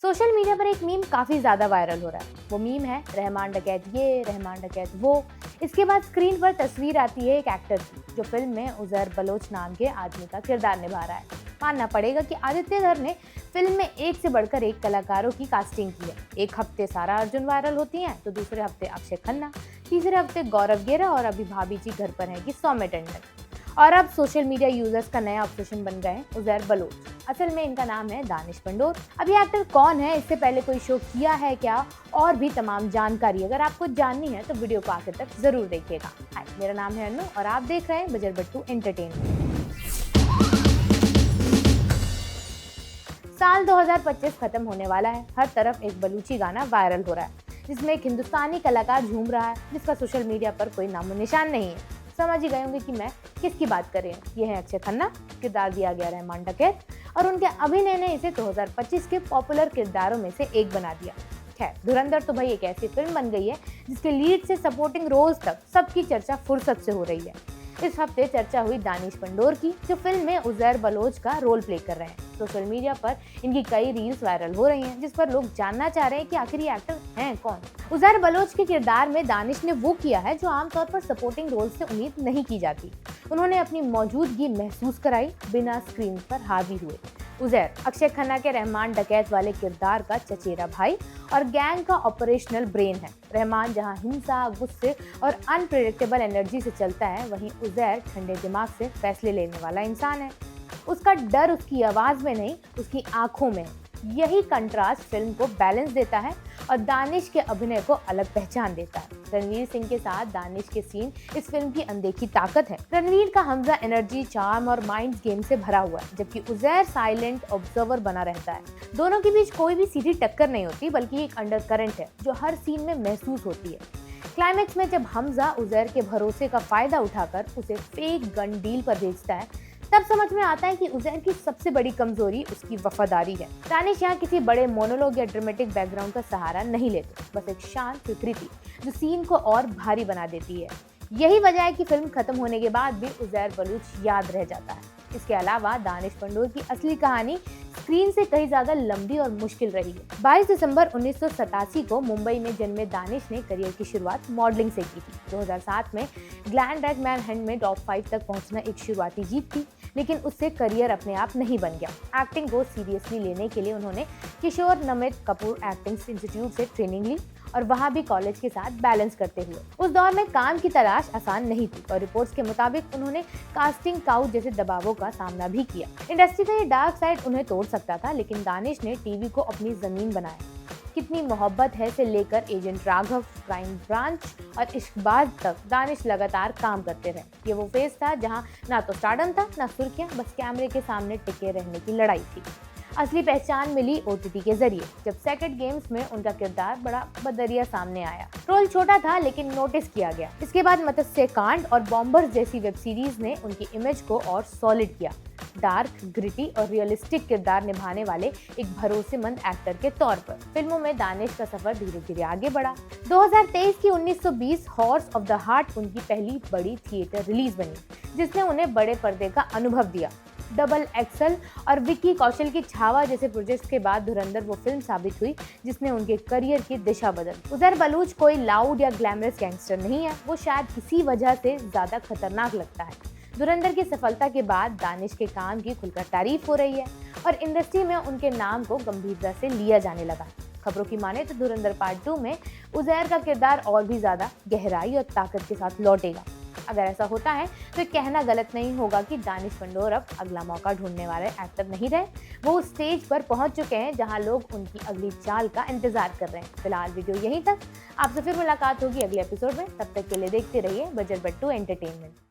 Social media पर एक meme काफी ज्यादा वायरल हो रहा है। वो मीम है रहमान डकैत ये, रहमान डकैत वो। इसके बाद स्क्रीन पर तस्वीर आती है एक एक्टर की जो फिल्म में उजैर बलोच नाम के आदमी का किरदार निभा रहा है। मानना पड़ेगा कि आदित्य धर ने फिल्म में एक से बढ़कर एक कलाकारों की कास्टिंग की है। एक हफ्ते सारा अर्जुन वायरल होती हैं, तो दूसरे हफ्ते अक्षय खन्ना, तीसरे हफ्ते गौरव गेरा और अभी भाभी जी घर पर हैं कि सौम्य टंडन। और अब सोशल मीडिया यूजर्स का नया ऑब्सेशन बन गए हैं उजैर बलोच। असल में इनका नाम है दानिश पंडोर। अब ये एक्टर कौन है, इससे पहले कोई शो किया है क्या, और भी तमाम जानकारी अगर आपको जाननी है तो वीडियो को आखिर तक जरूर देखिएगा। हाय, मेरा नाम है अनु और आप देख रहे हैं बजरबट्टू एंटरटेनमेंट। साल 2025 खत्म होने वाला है। हर तरफ एक बलूची गाना वायरल हो रहा है जिसमें एक हिंदुस्तानी कलाकार झूम रहा है जिसका सोशल मीडिया पर कोई नामो निशान नहीं है। समझ ही गए होंगे कि मैं किसकी बात कर रही हूँ। ये है अक्षय खन्ना, किरदार दिया गया रहमान डकैत, और उनके अभिनय ने इसे 2025 के पॉपुलर किरदारों में से एक बना दिया। खैर, धुरंधर तो भाई एक ऐसी फिल्म बन गई है जिसके लीड से सपोर्टिंग रोल्स तक सबकी चर्चा फुर्सत से हो रही है। इस हफ्ते चर्चा हुई दानिश पंडोर की, जो फिल्म में उजैर बलोच का रोल प्ले कर रहे हैं। सोशल मीडिया पर इनकी कई रील्स वायरल हो रही हैं जिस पर लोग जानना चाह रहे हैं कि आखिर ये एक्टर हैं कौन। उजैर बलोच के किरदार में दानिश ने वो किया है जो आमतौर पर सपोर्टिंग रोल से उम्मीद नहीं की जाती। उन्होंने अपनी मौजूदगी महसूस कराई बिना स्क्रीन पर हावी हुए। उजैर अक्षय खन्ना के रहमान डकैत वाले किरदार का चचेरा भाई और गैंग का ऑपरेशनल ब्रेन है। रहमान जहां हिंसा, गुस्से और अनप्रेडिक्टेबल एनर्जी से चलता है, वहीं उजैर ठंडे दिमाग से फैसले लेने वाला इंसान है। उसका डर उसकी आवाज में नहीं, उसकी आंखों में है। यही कंट्रास्ट फिल्म को बैलेंस देता है और दानिश के अभिनय को अलग पहचान देता है। रणवीर सिंह के साथ दानिश के सीन इस फिल्म की अनदेखी ताकत है। रणवीर का हमजा एनर्जी, चार्म और माइंड गेम से भरा हुआ है, जबकि उजैर साइलेंट ऑब्जर्वर बना रहता है। दोनों के बीच कोई भी सीधी टक्कर नहीं होती, बल्कि एक अंडर करंट है जो हर सीन में महसूस होती है। क्लाइमेक्स में जब हमजा उजैर के भरोसे का फायदा उठाकर उसे फेक गन डील पर भेजता है, तब समझ में आता है कि उजैर की सबसे बड़ी कमजोरी उसकी वफादारी है। दानिश यहाँ किसी बड़े मोनोलॉग या ड्रामेटिक बैकग्राउंड का सहारा नहीं लेते, बस एक शांत प्रकृति जो सीन को और भारी बना देती है। यही वजह है कि फिल्म खत्म होने के बाद भी उजैर बलूच याद रह जाता है। इसके अलावा दानिश पंडोर की असली कहानी स्क्रीन से कहीं ज्यादा लंबी और मुश्किल रही है। 22 दिसंबर 1987 को मुंबई में जन्मे दानिश ने करियर की शुरुआत मॉडलिंग से की थी। 2007 में ग्लैम रैग मैन हैंड में टॉप 5 तक पहुंचना एक शुरुआती जीत थी, लेकिन उससे करियर अपने आप नहीं बन गया। एक्टिंग को सीरियसली लेने के लिए उन्होंने किशोर नमित कपूर एक्टिंग इंस्टीट्यूट से ट्रेनिंग ली और वहां भी कॉलेज के साथ बैलेंस करते हुए। उस दौर में काम की तलाश आसान नहीं थी और रिपोर्ट्स के मुताबिक उन्होंने कास्टिंग काउच जैसे दबावों का सामना भी किया। इंडस्ट्री का ये डार्क साइड उन्हें तोड़ सकता था, लेकिन दानिश ने टीवी को अपनी जमीन बनाया। कितनी मोहब्बत है से लेकर एजेंट राघव, क्राइम ब्रांच और इश्कबाज तक दानिश लगातार काम करते रहे। ये वो फेज था जहां ना तो स्टारडम था, ना सुर्खियां, बस कैमरे के सामने टिके रहने की लड़ाई थी। असली पहचान मिली ओटीटी के जरिए, जब सेक्रेड गेम्स में उनका किरदार बड़ा बदरिया सामने आया। रोल छोटा था लेकिन नोटिस किया गया। इसके बाद मत्स्य कांड और बॉम्बर्स जैसी वेब सीरीज ने उनकी इमेज को और सॉलिड किया। डार्क, ग्रिटी और रियलिस्टिक किरदार निभाने वाले एक भरोसेमंद एक्टर के तौर पर फिल्मों में दानिश का सफर धीरे धीरे आगे बढ़ा। 2023 की 1920 हॉर्स ऑफ द हार्ट उनकी पहली बड़ी थिएटर रिलीज बनी, जिसने उन्हें बड़े पर्दे का अनुभव दिया। डबल एक्सल और विक्की कौशल की छावा जैसे प्रोजेक्ट्स के बाद धुरंधर वो फिल्म साबित हुई जिसने उनके करियर की दिशा बदल। उजैर बलूच कोई लाउड या ग्लैमरस गैंगस्टर नहीं है, वो शायद इसी वजह से ज्यादा खतरनाक लगता है। धुरंधर की सफलता के बाद दानिश के काम की खुलकर तारीफ हो रही है और इंडस्ट्री में उनके नाम को गंभीरता से लिया जाने लगा। खबरों की माने तो धुरंधर पार्ट 2 में उजैर का किरदार और भी ज्यादा गहराई और ताकत के साथ लौटेगा। अगर ऐसा होता है तो कहना गलत नहीं होगा कि दानिश पंडोर अब अगला मौका ढूंढने वाले एक्टर नहीं रहे। वो उस स्टेज पर पहुंच चुके हैं जहां लोग उनकी अगली चाल का इंतजार कर रहे हैं। फिलहाल वीडियो यहीं तक। आपसे फिर मुलाकात होगी अगले एपिसोड में। तब तक के लिए देखते रहिए बजरबट्टू एंटरटेनमेंट।